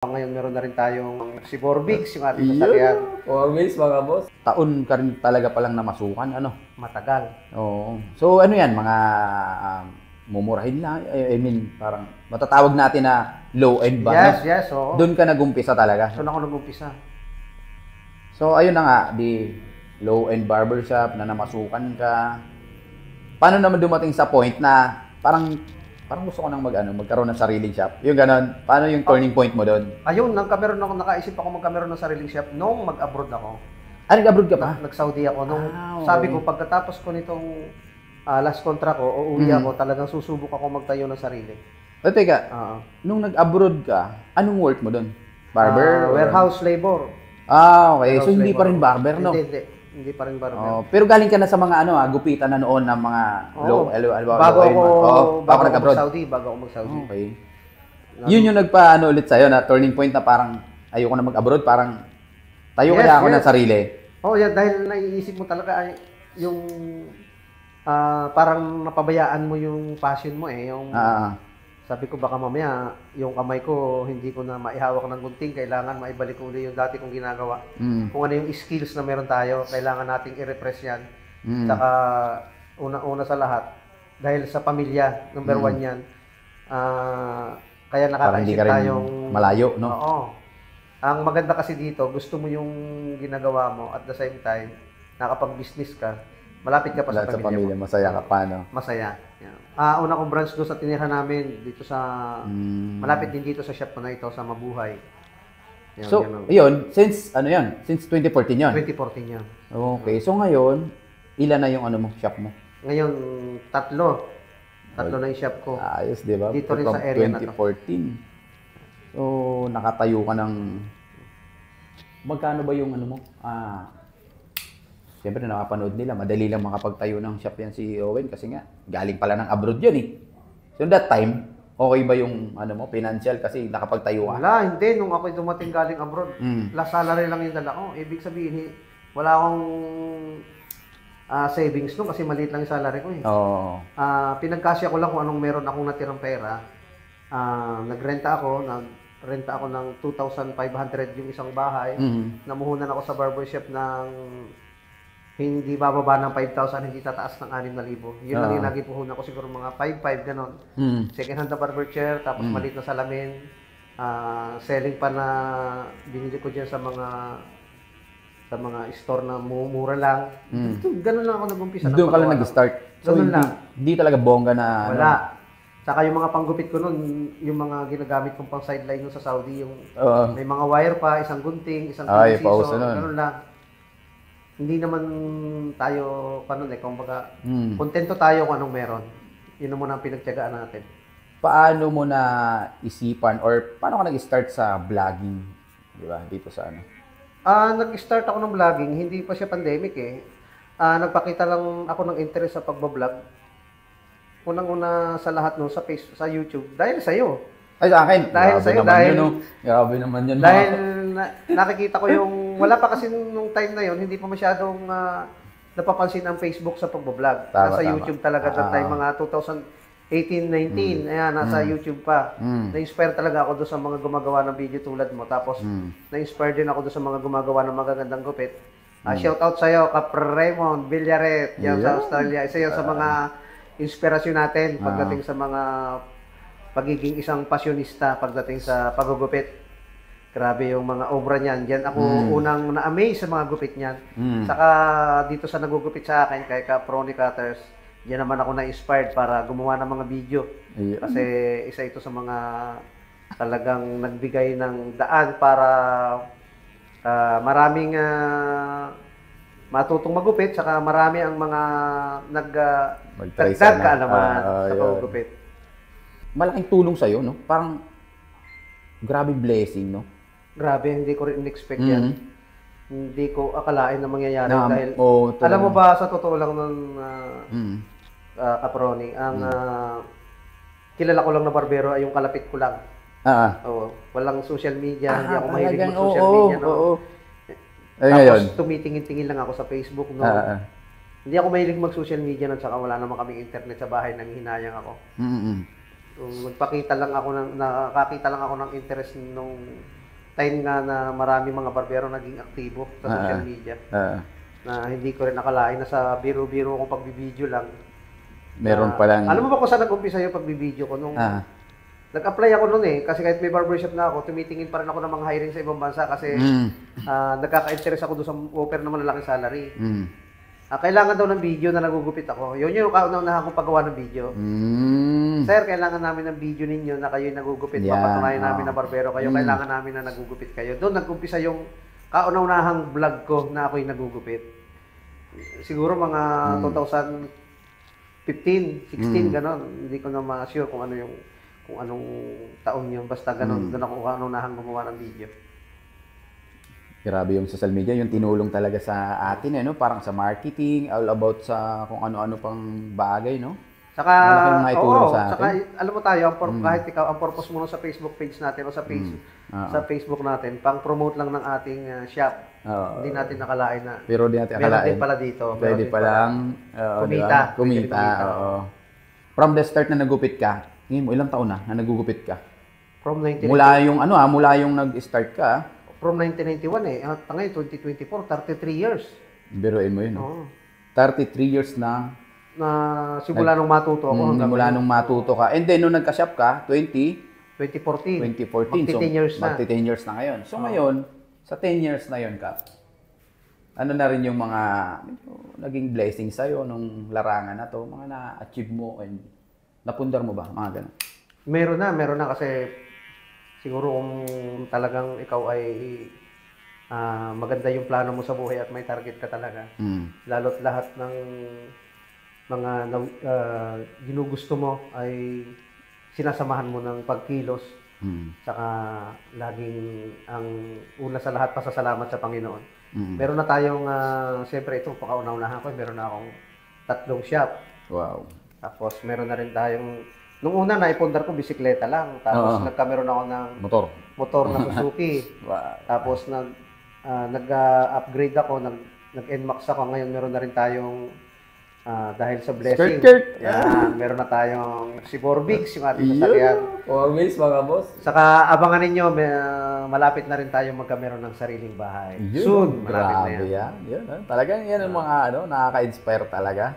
Ngayon meron na rin tayong si Borbix, yung ating sasakyan. Always mga boss. Taon ka rin talaga palang namasukan, ano? Matagal. Oo. So ano yan, mga mumurahin lang. I mean, parang matatawag natin na low-end ba? Yes, no? yes, oo. Doon ka nag-umpisa talaga. Doon ako nag-umpisa. So ayun na nga, di low-end barbershop na namasukan ka. Paano naman dumating sa point na parang gusto ko nang magkaroon ng sariling shop. Yung ganon. Paano yung turning point mo doon? Ayun, nakaisip ako magkameron ng sariling shop nung mag-abroad ako. Ah, nag-abroad ka pa? Nag-Saudi ako. Nung okay. sabi ko, pagkatapos ko nitong last contract ko, uuwi ako, talagang susubok ako magtayo ng sarili. O teka, nung nag-abroad ka, anong work mo doon? Barber? Warehouse labor. Ah, okay. Warehouse So hindi labor. pa rin barber, no? Hindi pa rin barber. Oh, pero galing ka na sa mga gupitan na noon ng mga bago ako nag-abroad. Bago ako mag-Saudi. Okay. Yun yung nagpa ulit sa'yo na turning point na parang ayoko na mag-abroad, parang tayo kaya ako ng sarili. Oh, yeah, dahil naiisip mo talaga ay yung parang napabayaan mo yung passion mo yung sabi ko baka mamaya yung kamay ko hindi ko na maihawak ng gunting, kailangan maibalik ko ulit yung dati kong ginagawa. Kung ano yung skills na meron tayo, kailangan nating i-repress yan. Saka una sa lahat, dahil sa pamilya, number one yan, kaya nakakaisip tayong malayo, no? Oo. Ang maganda kasi dito, gusto mo yung ginagawa mo at the same time, nakapag-business ka, malapit ka pa sa pamilya mo. Masaya ka pa, no? Masaya. Yeah. Una kong branch doon sa tinira namin, dito sa, malapit din dito sa shop na ito, sa Mabuhay. Yan, so, yun, since 2014 yun? 2014 yan. Okay, so ngayon, ilan na yung shop mo? Ngayon, tatlo na yung shop ko. Ayos, di ba? Dito rin sa area 2014. na to. So, nakatayo ka ng... Magkano ba yung Siyempre, nakapanood nila. Madali lang makapagtayo ng shop yan si Owen kasi nga, galing pala ng abroad yun eh. So, that time, okay ba yung financial kasi nakapagtayo ka? Wala, hindi. Nung ako dumating galing abroad, last salary lang yung dala ko. Ibig sabihin, wala akong savings nung kasi maliit lang yung salary ko eh. Oo. Pinagkasya ko lang kung anong meron akong natirang pera. Nagrenta ako ng 2,500 yung isang bahay. Namuhunan ako sa barbershop ng hindi bababa ng 5,000, hindi tataas ng 6,000. Yun lang yung naging puhunan ko, siguro mga 5,500 ganon. Second hand na barber chair, tapos maliit na salamin. Selling pa na binili ko dyan sa mga store na mura lang. Ganun lang ako nag-umpisa. Doon ka lang nag-start. So, hindi talaga bongga na... Wala. Saka yung mga panggupit ko nun, yung mga ginagamit kong pang sideline nun sa Saudi, yung may mga wire pa, isang gunting, isang pinisiso, ganun lang. Hindi naman tayo, kumbaga, kontento tayo kung anong meron. Yun naman ang pinagtiyagaan natin. Paano mo na isipan or paano ka nag-start sa vlogging? Di ba? Dito sa Nag-start ako ng vlogging, hindi pa siya pandemic eh. Nagpakita lang ako ng interest sa pagbablog. Unang-una sa lahat no, sa YouTube, dahil sa'yo. Ay, sa akin. Dahil sa'yo, dahil... Grabe naman yun. Dahil nakikita ko yung... Wala pa kasi nung time na yun, hindi pa masyadong napapansin ang Facebook sa pagbablog. Nasa YouTube talaga that time, mga 2018, 19, ayan, nasa YouTube pa. Na-inspire talaga ako doon sa mga gumagawa ng video tulad mo. Tapos, na-inspire din ako doon sa mga gumagawa ng magagandang gupit. Shout out sa'yo, Kap Raymond Villaret, yan sa Australia. Isa yan sa mga inspirasyon natin pagdating sa mga pagiging isang pasyonista pagdating sa paggugupit. Grabe yung mga obra niyan. Diyan ako unang na-amaze sa mga gupit niyan. Saka dito sa nagugupit sa akin, kay Caproni Cutters, diyan naman ako na-inspired para gumawa ng mga video. Kasi isa ito sa mga talagang nagbigay ng daan para maraming matutong magupit, saka marami ang mga nagdagdag kaalaman sa paggupit. Malaking tulong sa'yo, no? Parang grabe blessing, no? Grabe, hindi ko rin in-expect yan. Hindi ko akalain na mangyayari dahil, alam mo ba, sa totoo lang nun, Caproni, ang kilala ko lang na barbero ay yung kalapit ko lang. Walang social media, hindi ako mahilig mag-social media. Tapos tumitingin-tingin lang ako sa Facebook. Hindi ako mahilig mag-social media at saka wala naman kaming internet sa bahay nang hinayang ako. Nagpakita lang ako nakakita lang ako ng interest nung time nga na marami mga barbero naging aktibo sa social media. Na hindi ko rin nakalain na sa biro-biro kong pagbibideo lang. Meron palang... Alam mo ba kung saan nag-umpisa yung pagbibideo ko? Nung nag-apply ako noon kasi kahit may barbershop na ako, tumitingin pa rin ako ng mga hiring sa ibang bansa kasi nagkaka-interest ako doon sa offer ng malalaking salary. Kailangan daw ng video na nagugupit ako. Yun yung kauna-unahan kong paggawa ng video. Sir, kailangan namin ng video ninyo na kayo'y nagugupit. Papatunayan namin na barbero kayo. Kailangan namin na nagugupit kayo. Doon nag-umpisa yung kauna-unahang vlog ko na ako'y nagugupit. Siguro mga 2015, 16, gano'n. Hindi ko na ma-sure kung anong taon yun. Basta gano'n. Doon ako kauna-unahang gumawa ng video. Grabe yung social media, yung tinulong talaga sa atin, parang sa marketing, all about sa kung ano-ano pang bagay, no? Saka, sa saka alam mo tayo, kahit ikaw, ang purpose mo sa Facebook page natin o sa Facebook natin, pang-promote lang ng ating shop. Hindi natin nakalain na. Pero di natin meron din pala dito. Pwede palang kumita. From the start na nagupit ka, ilang taon na nagugupit ka? From 1991. Mula yung nag-start ka. From 1991 ngayon 2024, 33 years. Biruin mo yun. 33 years na simula nung matuto ako. Simula nung matuto ka. And then nung nagka-shop ka, 2014. Magti 10 years na. Magti 10 years na ngayon. So ngayon, sa 10 years na yun, Kap, ano na rin yung mga naging blessing sa'yo nung larangan na to, mga na-achieve mo and napundar mo ba? Mga ganun. Meron na kasi siguro kung talagang ikaw ay maganda yung plano mo sa buhay at may target ka talaga. Lalo't lahat ng mga ginugusto mo ay sinasamahan mo ng pagkilos. Saka laging ang una sa lahat pasasalamat sa Panginoon. Meron na tayong, siyempre ito, pakauna-unahan ko, meron na akong 3 shop. Wow. Tapos meron na rin tayong nung una, naipundar ko bisikleta lang. Tapos nagkameron ako ng motor na Suzuki. Tapos nag-upgrade ako, nag-NMAX ako. Ngayon meron na rin tayong, dahil sa blessing, meron na tayong si Borbix, yung ating sasakyan. Always, mga boss. Saka abangan ninyo, malapit na rin tayo magkameron ng sariling bahay. Soon, malapit na yan. Talagang yan ang mga nakaka-inspire talaga.